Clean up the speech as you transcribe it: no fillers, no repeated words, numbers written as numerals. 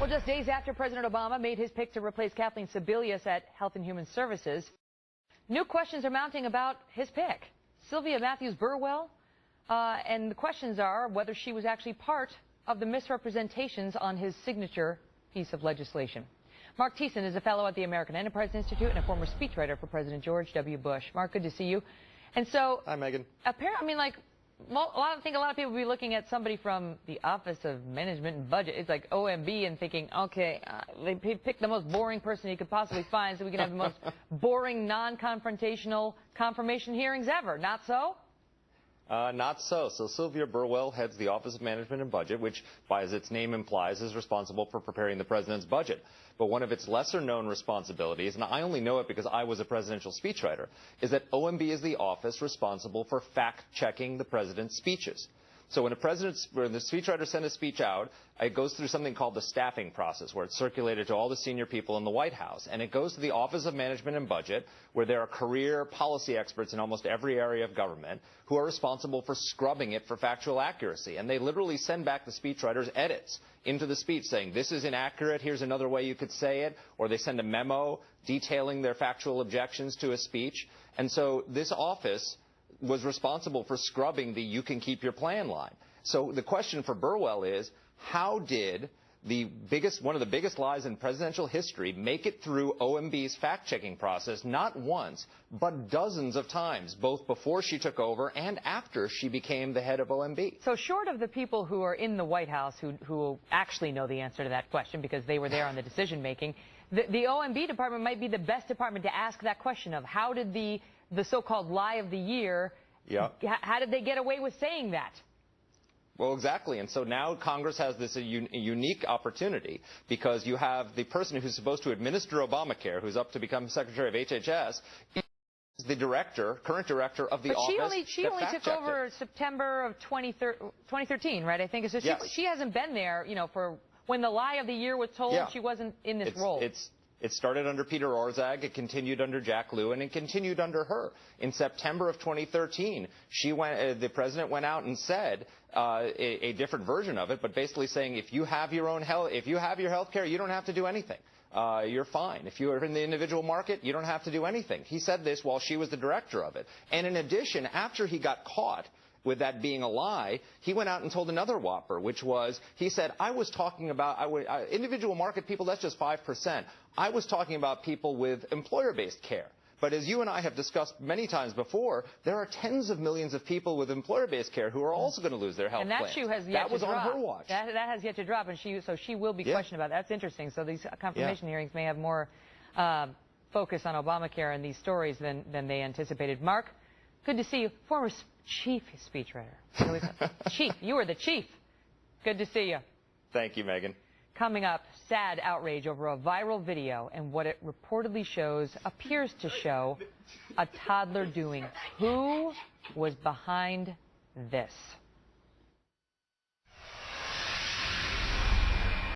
Well, just days after President Obama made his pick to replace Kathleen Sebelius at Health and Human Services, new questions are mounting about his pick. Sylvia Burwell, and the questions are whether she was actually part of the misrepresentations on his signature piece of legislation. Mark Thiessen is a fellow at the American Enterprise Institute and a former speechwriter for President George W. Bush. Mark, good to see you. And so, hi, Megan. Apparently, I think a lot of people will be looking at somebody from the Office of Management and Budget. It's like OMB and thinking, okay, they picked the most boring person you could possibly find so we can have the most boring, non-confrontational confirmation hearings ever. Not so? Not so. So Sylvia Burwell heads the Office of Management and Budget, which, as its name implies, is responsible for preparing the president's budget. But one of its lesser-known responsibilities, and I only know it because I was a presidential speechwriter, is that OMB is the office responsible for fact-checking the president's speeches. So when the speechwriter sends a speech out, it goes through something called the staffing process, where it's circulated to all the senior people in the White House. And it goes to the Office of Management and Budget, where there are career policy experts in almost every area of government who are responsible for scrubbing it for factual accuracy. And they literally send back the speechwriter's edits into the speech saying, this is inaccurate, here's another way you could say it. Or they send a memo detailing their factual objections to a speech. And so this office was responsible for scrubbing the "you can keep your plan" line. So the question for Burwell is, how did one of the biggest lies in presidential history make it through OMB's fact-checking process not once, but dozens of times, both before she took over and after she became the head of OMB? So short of the people who are in the White House who actually know the answer to that question because they were there on the decision-making, the OMB department might be the best department to ask that question of how did the so-called lie of the year, how did they get away with saying that? Well, exactly. And so now Congress has this unique opportunity because you have the person who's supposed to administer Obamacare, who's up to become Secretary of HHS, is the current director of the office. But she only took over September of 2013, right? I think. So she hasn't been there, for when the lie of the year was told. She wasn't in this role. It started under Peter Orszag, it continued under Jack Lew, and it continued under her. In September of 2013, the president went out and said a different version of it, but basically saying if you have your health care, you don't have to do anything. You're fine. If you're in the individual market, you don't have to do anything. He said this while she was the director of it. And in addition, after he got caught with that being a lie, he went out and told another whopper, which was, he said, I was talking about individual market people, that's just 5%. I was talking about people with employer-based care. But as you and I have discussed many times before, there are tens of millions of people with employer-based care who are also going to lose their health plans. And that shoe has yet to drop. That was on her watch. That has yet to drop, and so she will be questioned about that. That's interesting. So these confirmation hearings may have more focus on Obamacare and these stories than they anticipated. Mark, good to see you. Former chief speechwriter. Chief, you were the chief. Good to see you. Thank you, Megan. Coming up, sad outrage over a viral video and what it reportedly appears to show a toddler doing. Who was behind this?